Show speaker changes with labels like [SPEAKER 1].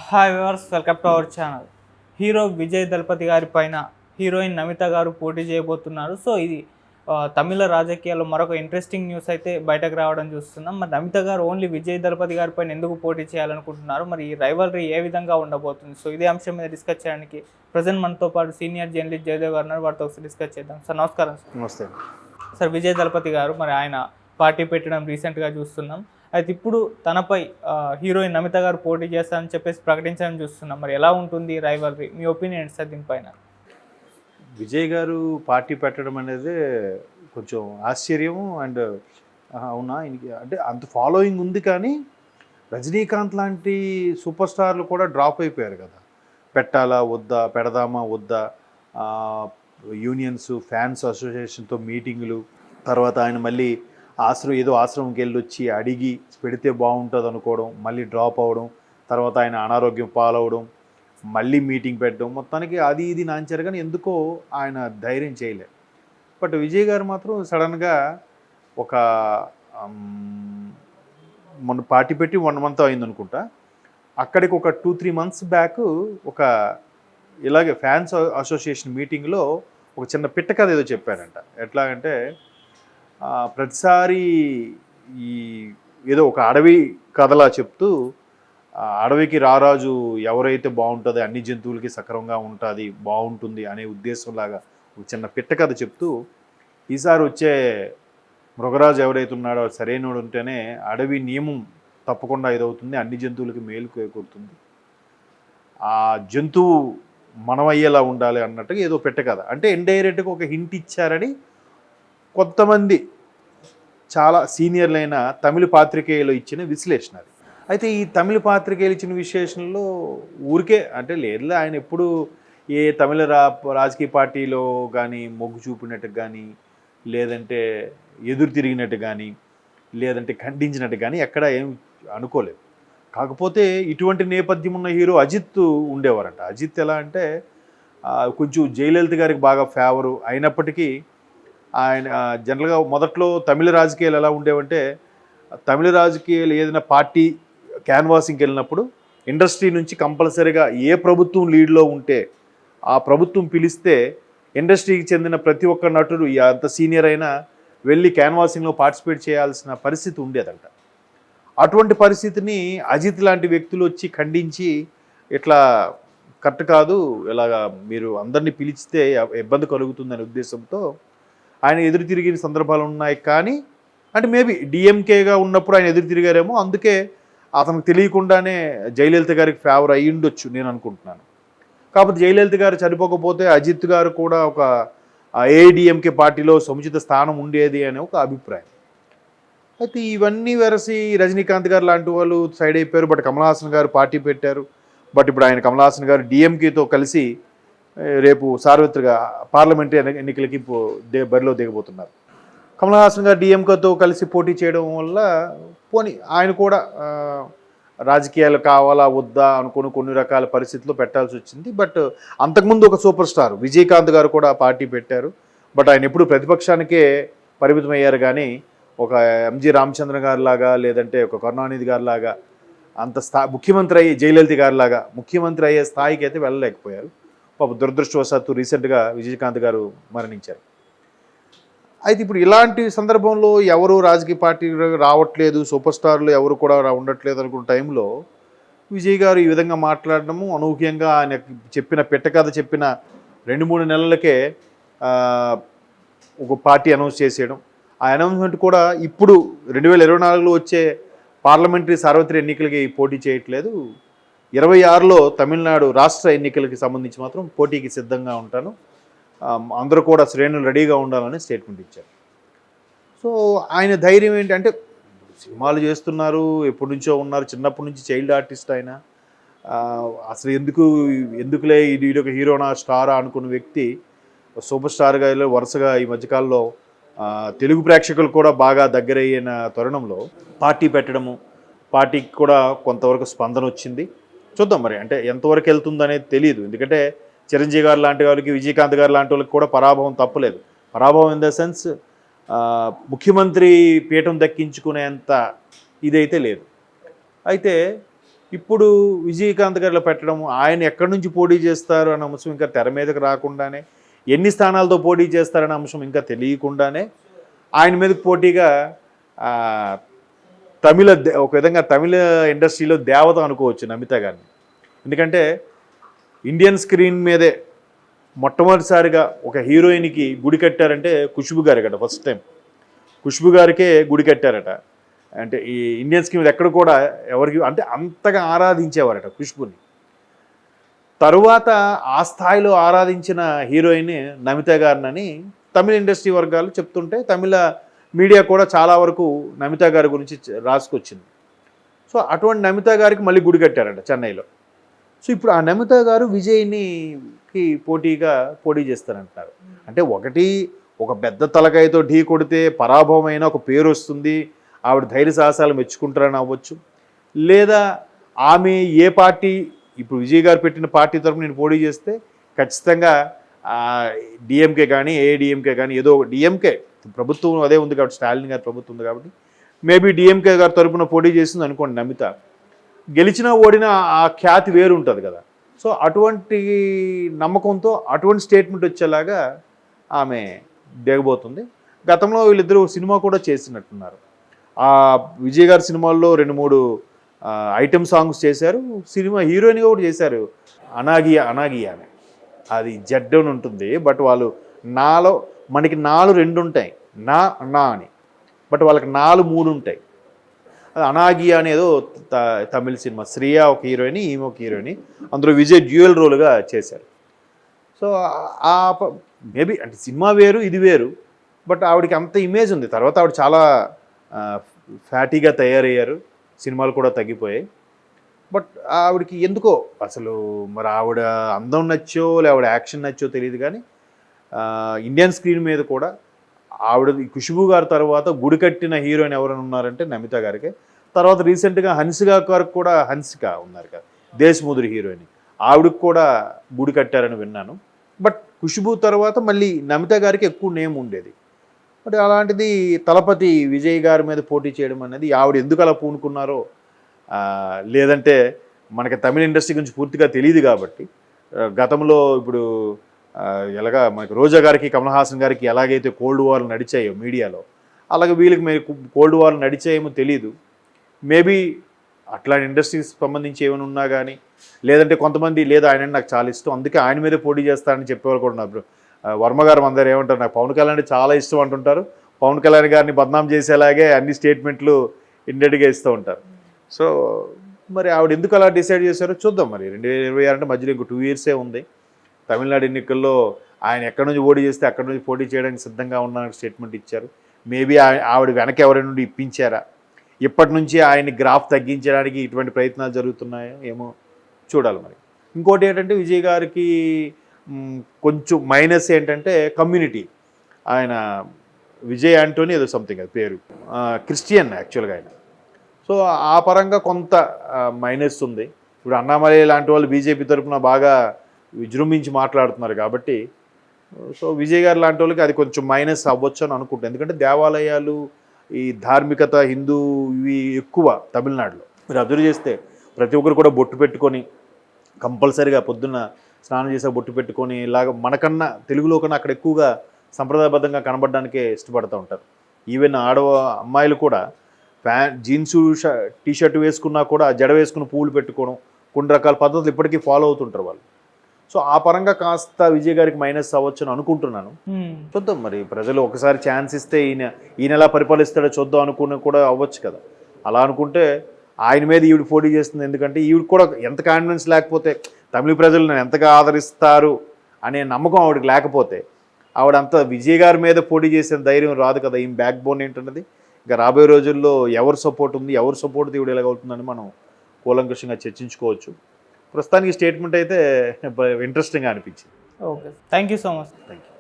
[SPEAKER 1] Hi viewers, welcome to our channel. Hero Vijay Thalapathy గారి పైన heroine Namitha గారు పోటీ చేయబోతున్నారు. సో ఇది తమిళ రాజకీయాల్లో మరొక ఇంట్రెస్టింగ్ న్యూస్ అయితే బయటకు రావడం చూస్తున్నాం. మరి నమిత గారు ఓన్లీ విజయ్ దళపతి గారి పైన ఎందుకు పోటీ చేయాలనుకుంటున్నారు, మరి ఈ రైవలరీ ఏ విధంగా ఉండబోతుంది? సో ఇదే అంశం మీద డిస్కస్ చేయడానికి ప్రజెంట్ మనతో పాటు సీనియర్ జర్నలిస్ట్ జయదేవ్ గారు ఉన్నారు. వారితో ఒకసారి డిస్కస్ చేద్దాం. సార్ నమస్కారం.
[SPEAKER 2] నమస్తే
[SPEAKER 1] సార్, విజయ్ దళపతి గారు మరి ఆయన పార్టీ పెట్టడం రీసెంట్గా చూస్తున్నాం. అయితే ఇప్పుడు తనపై హీరోయిన్ నమిత గారు పోటీ చేస్తారని చెప్పేసి ప్రకటించడం చూస్తున్నాం. మరి ఎలా ఉంటుంది రైవలరీ? మీ ఒపీనియన్ సార్ దీనిపైన?
[SPEAKER 2] విజయ్ గారు పార్టీ పెట్టడం అనేది కొంచెం ఆశ్చర్యము. అండ్ అవునా, అంటే అంత ఫాలోయింగ్ ఉంది, కానీ రజనీకాంత్ లాంటి సూపర్ స్టార్లు కూడా డ్రాప్ అయిపోయారు కదా. పెట్టాలా వద్దా, పెడదామా వద్దా, యూనియన్స్ ఫ్యాన్స్ అసోసియేషన్తో మీటింగులు, తర్వాత ఆయన మళ్ళీ ఆశ్రమంకి వెళ్ళి వచ్చి అడిగి పెడితే బాగుంటుంది అనుకోవడం, మళ్ళీ డ్రాప్ అవ్వడం, తర్వాత ఆయన అనారోగ్యం పాలవడం, మళ్ళీ మీటింగ్ పెట్టడం, మొత్తానికి అది ఇది నాంచారు, కానీ ఎందుకో ఆయన ధైర్యం చేయలే. బట్ విజయ్ గారు మాత్రం సడన్గా ఒక మొన్న పార్టీ పెట్టి 1 month అయింది అనుకుంటా, అక్కడికి ఒక 2-3 months బ్యాక్ ఒక ఇలాగే ఫ్యాన్స్ అసోసియేషన్ మీటింగ్లో ఒక చిన్న పిట్ట కథ ఏదో చెప్పారంట. ఎట్లాగంటే ప్రతిసారి ఈ ఏదో ఒక అడవి కథలా చెప్తూ అడవికి రారాజు ఎవరైతే బాగుంటుందో అన్ని జంతువులకి సక్రమంగా ఉంటుంది, బాగుంటుంది అనే ఉద్దేశంలాగా ఒక చిన్న పిట్ట కథ చెప్తూ, ఈసారి వచ్చే మృగరాజు ఎవరైతే ఉన్నాడో సరైనడు ఉంటేనే అడవి నియమం తప్పకుండా ఇదవుతుంది, అన్ని జంతువులకి మేలు చేకూరుతుంది, ఆ జంతువు మనమయ్యేలా ఉండాలి అన్నట్టుగా ఏదో పెట్ట కథ. అంటే ఇండైరెక్ట్గా ఒక హింట్ ఇచ్చారని కొంతమంది చాలా సీనియర్లైన తమిళ పాత్రికేయులు ఇచ్చిన విశ్లేషణ అది. అయితే ఈ తమిళ పాత్రికేయులు ఇచ్చిన విశ్లేషణలో ఊరికే అంటే లేదు, ఆయన ఎప్పుడు ఏ తమిళ రాజకీయ పార్టీలో కానీ మొగ్గు చూపినట్టు కానీ, లేదంటే ఎదురు తిరిగినట్టు కానీ, లేదంటే ఖండించినట్టు కానీ ఎక్కడ ఏం అనుకోలేదు. కాకపోతే ఇటువంటి నేపథ్యం ఉన్న హీరో అజిత్ ఉండేవారంట. అజిత్ ఎలా అంటే కొంచెం జయలలిత గారికి బాగా ఫేవరు అయినప్పటికీ ఆయన జనరల్గా మొదట్లో తమిళ రాజకీయాలు ఎలా ఉండేవంటే, తమిళ రాజకీయాలు ఏదైనా పార్టీ క్యాన్వాసింగ్కి వెళ్ళినప్పుడు ఇండస్ట్రీ నుంచి కంపల్సరీగా ఏ ప్రభుత్వం లీడ్లో ఉంటే ఆ ప్రభుత్వం పిలిస్తే ఇండస్ట్రీకి చెందిన ప్రతి ఒక్క నటుడు ఎంత సీనియర్ అయినా వెళ్ళి క్యాన్వాసింగ్లో పార్టిసిపేట్ చేయాల్సిన పరిస్థితి ఉండేదంట. అటువంటి పరిస్థితిని అజిత్ లాంటి వ్యక్తులు వచ్చి ఖండించి, ఇట్లా కరెక్ట్ కాదు, ఇలాగా మీరు అందరినీ పిలిస్తే ఇబ్బంది కలుగుతుందనే ఉద్దేశంతో ఆయన ఎదురు తిరిగిన సందర్భాలు ఉన్నాయి. కానీ అంటే మేబీ డిఎంకేగా ఉన్నప్పుడు ఆయన ఎదురు తిరిగారేమో, అందుకే అతనికి తెలియకుండానే జయలలిత గారికి ఫేవర్ అయ్యి ఉండొచ్చు నేను అనుకుంటున్నాను. కాకపోతే జయలలిత గారు చనిపోకపోతే అజిత్ గారు కూడా ఒక ఏఐడిఎంకే పార్టీలో సముచిత స్థానం ఉండేది అనే ఒక అభిప్రాయం. అయితే ఇవన్నీ వెరసి రజనీకాంత్ గారు లాంటి వాళ్ళు సైడ్ అయిపోయారు. బట్ కమల్ హాసన్ గారు పార్టీ పెట్టారు. బట్ ఇప్పుడు ఆయన కమల్ హాసన్ గారు డిఎంకేతో కలిసి రేపు సార్వత్రిక పార్లమెంటరీ ఎన్నికలకి బరిలో దిగబోతున్నారు. కమల్ హాసన్ గారు డిఎంకేతో కలిసి పోటీ చేయడం వల్ల పోనీ ఆయన కూడా రాజకీయాలు కావాలా వద్దా అనుకుని కొన్ని రకాల పరిస్థితుల్లో పెట్టాల్సి వచ్చింది. బట్ అంతకుముందు ఒక సూపర్ స్టార్ విజయకాంత్ గారు కూడా పార్టీ పెట్టారు. బట్ ఆయన ఎప్పుడు ప్రతిపక్షానికే పరిమితం అయ్యారు, కానీ ఒక ఎంజి రామచంద్రన్ గారి లాగా, లేదంటే ఒక కరుణానిధి గారి లాగా అంత ముఖ్యమంత్రి అయ్యే జయలలిత గారి లాగా ముఖ్యమంత్రి అయ్యే స్థాయికి అయితే వెళ్ళలేకపోయారు. పాప దురదృష్టవశాత్తు రీసెంట్గా విజయకాంత్ గారు మరణించారు. అయితే ఇప్పుడు ఇలాంటి సందర్భంలో ఎవరు రాజకీయ పార్టీ రావట్లేదు, సూపర్ స్టార్లు ఎవరు కూడా ఉండట్లేదు అనుకున్న టైంలో విజయ్ గారు ఈ విధంగా మాట్లాడడము, అనూహ్యంగా ఆయన చెప్పిన పెట్టకథ చెప్పిన 2-3 నెలలకే ఒక పార్టీ అనౌన్స్ చేసేయడం. ఆ అనౌన్స్మెంట్ కూడా ఇప్పుడు 2024లో వచ్చే పార్లమెంటరీ సార్వత్రిక ఎన్నికలకి పోటీ చేయట్లేదు, 26లో తమిళనాడు రాష్ట్ర ఎన్నికలకి సంబంధించి మాత్రం పోటీకి సిద్ధంగా ఉంటాను, అందరూ కూడా శ్రేణులు రెడీగా ఉండాలని స్టేట్మెంట్ ఇచ్చారు. సో ఆయన ధైర్యం ఏంటంటే, సినిమాలు చేస్తున్నారు, ఎప్పటి నుంచో ఉన్నారు, చిన్నప్పటి నుంచి చైల్డ్ ఆర్టిస్ట్ ఆయన, అసలు ఎందుకులే ఇది ఒక హీరోనా స్టారా అనుకున్న వ్యక్తి సూపర్ స్టార్గా వరుసగా ఈ మధ్యకాలంలో తెలుగు ప్రేక్షకులు కూడా బాగా దగ్గరయ్యిన తరుణంలో పార్టీ పెట్టడము, పార్టీకి కూడా కొంతవరకు స్పందన వచ్చింది. చూద్దాం మరి, అంటే ఎంతవరకు వెళ్తుందనేది తెలియదు. ఎందుకంటే చిరంజీవి గారు లాంటి వాళ్ళకి, విజయకాంత్ గారు లాంటి వాళ్ళకి కూడా పరాభవం తప్పలేదు. పరాభవం ఇన్ ద సెన్స్ ముఖ్యమంత్రి పీఠం దక్కించుకునేంత ఇదైతే లేదు. అయితే ఇప్పుడు విజయకాంత్ గారిలో పెట్టడం, ఆయన ఎక్కడి నుంచి పోటీ చేస్తారు అన్న అంశం ఇంకా తెర మీదకి రాకుండానే, ఎన్ని స్థానాలతో పోటీ చేస్తారనే అంశం ఇంకా తెలియకుండానే ఆయన మీదకి పోటీగా ఒక విధంగా తమిళ ఇండస్ట్రీలో దేవత అనుకోవచ్చు నమిత గారిని. ఎందుకంటే ఇండియన్ స్క్రీన్ మీదే మొట్టమొదటిసారిగా ఒక హీరోయిన్కి గుడి కట్టారంటే ఖుష్బు గారు కదా, ఫస్ట్ టైం ఖుష్బు గారికే గుడి కట్టారట. అంటే ఈ ఇండియన్ స్క్రీన్ ఎక్కడ కూడా ఎవరికి అంటే అంతగా ఆరాధించేవారట ఖుష్బుని. తరువాత ఆ స్థాయిలో ఆరాధించిన హీరోయిన్ నమిత గారినని తమిళ ఇండస్ట్రీ వర్గాలు చెప్తుంటే, తమిళ మీడియా కూడా చాలా వరకు నమిత గారి గురించి రాసుకొచ్చింది. సో అటువంటి నమిత గారికి మళ్ళీ గుడి కట్టారట చెన్నైలో. సో ఇప్పుడు ఆ నమిత గారు విజయ్కి పోటీ చేస్తారంటున్నారు. అంటే ఒక పెద్ద తలకాయతో ఢీ కొడితే పరాభవమైన ఒక పేరు వస్తుంది, ఆవిడ ధైర్య సాహసాలు మెచ్చుకుంటారని అవ్వచ్చు. లేదా ఆమె ఏ పార్టీ, ఇప్పుడు విజయ్ గారు పెట్టిన పార్టీ తరఫున నేను పోటీ చేస్తే ఖచ్చితంగా డిఎంకే కానీ ఏఐడిఎంకే కానీ ఏదో డిఎంకే ప్రభుత్వం అదే ఉంది కాబట్టి, స్టాలిన్ గారి ప్రభుత్వం ఉంది కాబట్టి మేబీ డిఎంకే గారి తరఫున పోటీ చేసింది అనుకోండి నమిత, గెలిచినా ఓడినా ఆ ఖ్యాతి వేరు ఉంటుంది కదా. సో అటువంటి నమ్మకంతో అటువంటి స్టేట్మెంట్ వచ్చేలాగా ఆమె దిగబోతుంది. గతంలో వీళ్ళిద్దరూ సినిమా కూడా చేసినట్టున్నారు. ఆ విజయ్ గారి సినిమాల్లో 2-3 ఐటమ్ సాంగ్స్ చేశారు, సినిమా హీరోయిన్గా కూడా చేశారు. అనాగియా అని, అది జడ్ అని ఉంటుంది, బట్ వాళ్ళు మనకి 4 ఉంటాయి నా అని, బట్ వాళ్ళకి 4-3 ఉంటాయి. అది అనాగియా అనేదో తమిళ సినిమా. శ్రియా ఒక హీరోయిన్, ఈమె ఒక హీరోయిన్, అందులో విజయ్ డ్యూయల్ రోల్గా చేశారు. సో మేబీ అంటే సినిమా వేరు ఇది వేరు, బట్ ఆవిడకి అంత ఇమేజ్ ఉంది. తర్వాత ఆవిడ చాలా ఫ్యాటీగా తయారయ్యారు, సినిమాలు కూడా తగ్గిపోయాయి. బట్ ఆవిడకి ఎందుకో అసలు మరి ఆవిడ అందం నచ్చో ఆవిడ యాక్షన్ నచ్చో తెలియదు కానీ ఇండియన్ స్క్రీన్ మీద కూడా ఆవిడ ఖుష్బు గారి తర్వాత గుడి కట్టిన హీరోయిన్ ఎవరైనా ఉన్నారంటే నమిత గారికి. తర్వాత రీసెంట్గా హన్సిక గారికి కూడా, హన్సిక ఉన్నారు కదా దేశ్ముదురి హీరోయిన్, ఆవిడకి కూడా గుడి కట్టారని విన్నాను. బట్ ఖుష్బు తర్వాత మళ్ళీ నమిత గారికి ఎక్కువ నేమ్ ఉండేది. బట్ అలాంటిది తలపతి విజయ్ గారి మీద పోటీ చేయడం అనేది ఆవిడ ఎందుకు అలా పూనుకున్నారో, లేదంటే మనకి తమిళ ఇండస్ట్రీ గురించి పూర్తిగా తెలియదు కాబట్టి, గతంలో ఇప్పుడు ఎలాగా మనకి రోజా గారికి కమల్ హాసన్ గారికి ఎలాగైతే కోల్డ్ వార్లు నడిచాయో మీడియాలో, అలాగే వీళ్ళకి మీరు కోల్డ్ వార్లు నడిచాయేమో తెలీదు. మేబీ అట్లాంటి ఇండస్ట్రీకి సంబంధించి ఏమైనా ఉన్నా కానీ, లేదంటే కొంతమంది లేదా ఆయన నాకు చాలా ఇష్టం అందుకే ఆయన మీదే పోటీ చేస్తానని చెప్పేవాళ్ళు కూడా ఉన్నారు. వర్మ గారు మన దగ్గర ఏమంటారు, నాకు పవన్ కళ్యాణ్ అంటే చాలా ఇష్టం అంటుంటారు. పవన్ కళ్యాణ్ గారిని బద్నాం చేసేలాగే అన్ని స్టేట్మెంట్లు ఇండెడ్గా ఇస్తూ ఉంటారు. సో మరి ఆవిడ ఎందుకు అలా డిసైడ్ చేశారో చూద్దాం. మరి 2026 అంటే మధ్యలో ఇంకో 2 ఇయర్సే ఉంది. తమిళనాడు ఎన్నికల్లో ఆయన ఎక్కడి నుంచి పోటీ చేస్తే అక్కడి నుంచి పోటీ చేయడానికి సిద్ధంగా ఉన్నారని స్టేట్మెంట్ ఇచ్చారు. మేబీ ఆవిడ వెనక ఎవరి నుండి ఇప్పించారా, ఇప్పటి నుంచి ఆయన్ని గ్రాఫ్ తగ్గించడానికి ఇటువంటి ప్రయత్నాలు జరుగుతున్నాయో ఏమో చూడాలి. మరి ఇంకోటి ఏంటంటే విజయ్ గారికి కొంచెం మైనస్ ఏంటంటే కమ్యూనిటీ. ఆయన విజయ్ యాంటోనీ ఏదో సంథింగ్ అది పేరు, క్రిస్టియన్ యాక్చువల్గా ఆయన. సో ఆ పరంగా కొంత మైనస్ ఉంది. ఇప్పుడు అన్నామలై లాంటి వాళ్ళు బీజేపీ తరఫున బాగా విజృంభించి మాట్లాడుతున్నారు కాబట్టి, సో విజయ్ గారు లాంటి వాళ్ళకి అది కొంచెం మైనస్ అవ్వచ్చు అని అనుకుంటాను. ఎందుకంటే దేవాలయాలు, ఈ ధార్మికత, హిందూ ఇవి ఎక్కువ తమిళనాడులో. మీరు అబ్జర్వ్ చేస్తే ప్రతి ఒక్కరు కూడా బొట్టు పెట్టుకొని కంపల్సరీగా పొద్దున్న స్నానం చేసే బొట్టు పెట్టుకొని ఇలాగ మనకన్నా తెలుగులో కన్నా అక్కడ ఎక్కువగా సంప్రదాయబద్ధంగా కనబడడానికే ఇష్టపడుతూ ఉంటారు. ఈవెన్ అమ్మాయిలు కూడా జీన్సు టీ షర్ట్ వేసుకున్నా కూడా జడ వేసుకుని పువ్వులు పెట్టుకోవడం, కొన్ని రకాల పద్ధతులు ఇప్పటికీ ఫాలో అవుతుంటారు వాళ్ళు. సో ఆ పరంగా కాస్త విజయ్ గారికి మైనస్ అవ్వచ్చు అని అనుకుంటున్నాను. చూద్దాం మరి, ప్రజలు ఒకసారి ఛాన్స్ ఇస్తే ఈయన ఎలా పరిపాలిస్తాడో చూద్దాం అనుకుని కూడా అవ్వచ్చు కదా. అలా అనుకుంటే ఆయన మీద ఈవిడ పోటీ చేస్తుంది. ఎందుకంటే ఈవిడ కూడా ఎంత కాన్ఫిడెన్స్ లేకపోతే, తమిళ ప్రజలు నన్ను ఎంతగా ఆదరిస్తారు అనే నమ్మకం ఆవిడకి లేకపోతే ఆవిడంతా విజయ్ గారి మీద పోటీ చేసే ధైర్యం రాదు కదా. ఈ బ్యాక్ బోన్ ఏంటన్నది ఇంకా రాబోయే రోజుల్లో ఎవరు సపోర్ట్ ఉంది, ఎవరు సపోర్ట్ ఈవిడ ఎలాగవుతుందని మనం కూలంకషంగా చర్చించుకోవచ్చు. ప్రస్తుతానికి స్టేట్మెంట్ అయితే ఇంట్రెస్టింగ్గా అనిపించింది.
[SPEAKER 1] Okay, thank you so much.
[SPEAKER 2] Thank you.